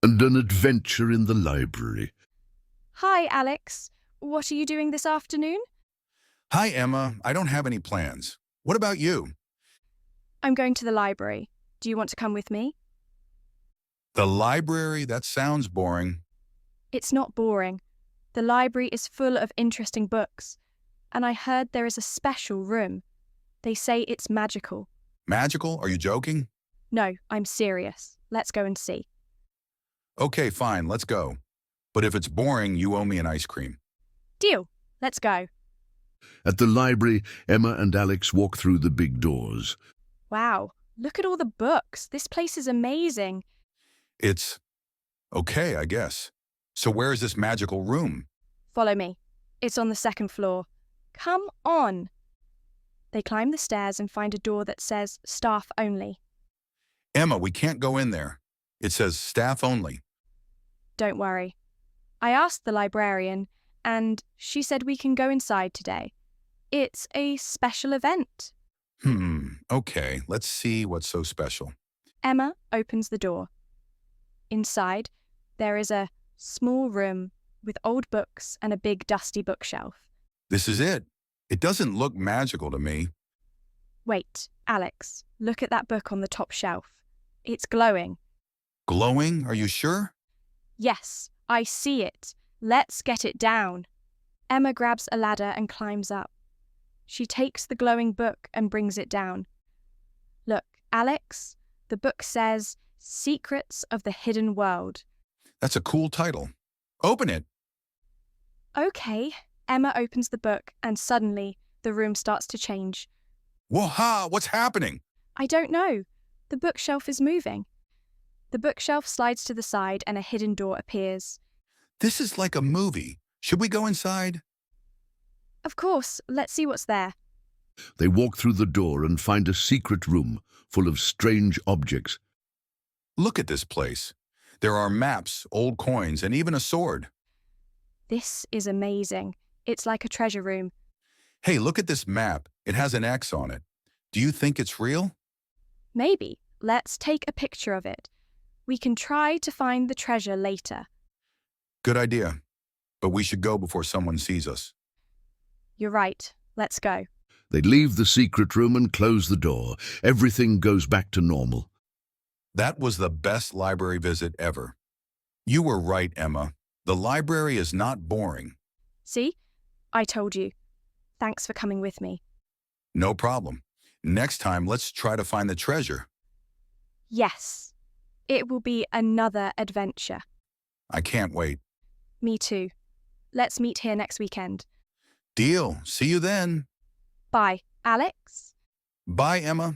and an adventure in the library. Hi, Alex. What are you doing this afternoon? Hi, Emma. I don't have any plans. What about you? I'm going to the library. Do you want to come with me? The library? That sounds boring. It's not boring. The library is full of interesting books, and I heard there is a special room. They say it's magical. Magical? Are you joking? No, I'm serious. Let's go and see. Okay, fine, let's go. But if it's boring, you owe me an ice cream. Deal. Let's go. At the library, Emma and Alex walk through the big doors. Wow, look at all the books. This place is amazing. It's okay, I guess. So where is this magical room? Follow me. It's on the second floor. Come on. They climb the stairs and find a door that says staff only. Emma, we can't go in there. It says staff only. Don't worry. I asked the librarian, and she said we can go inside today. It's a special event. Okay, let's see what's so special. Emma opens the door. Inside, there is a small room with old books and a big dusty bookshelf. This is it. It doesn't look magical to me. Wait, Alex, look at that book on the top shelf. It's glowing. Glowing? Are you sure? Yes, I see it. Let's get it down. Emma grabs a ladder and climbs up. She takes the glowing book and brings it down. Look, Alex, the book says Secrets of the Hidden World. That's a cool title. Open it. Okay, Emma opens the book and suddenly the room starts to change. Waha, what's happening? I don't know. The bookshelf is moving. The bookshelf slides to the side and a hidden door appears. This is like a movie. Should we go inside? Of course, let's see what's there. They walk through the door and find a secret room full of strange objects. Look at this place. There are maps, old coins, and even a sword. This is amazing. It's like a treasure room. Hey, look at this map. It has an X on it. Do you think it's real? Maybe. Let's take a picture of it. We can try to find the treasure later. Good idea. But we should go before someone sees us. You're right. Let's go. They leave the secret room and close the door. Everything goes back to normal. That was the best library visit ever. You were right, Emma. The library is not boring. See? I told you. Thanks for coming with me. No problem. Next time, let's try to find the treasure. Yes. It will be another adventure. I can't wait. Me too. Let's meet here next weekend. Deal. See you then. Bye, Alex. Bye, Emma.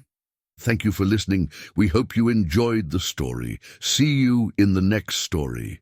Thank you for listening. We hope you enjoyed the story. See you in the next story.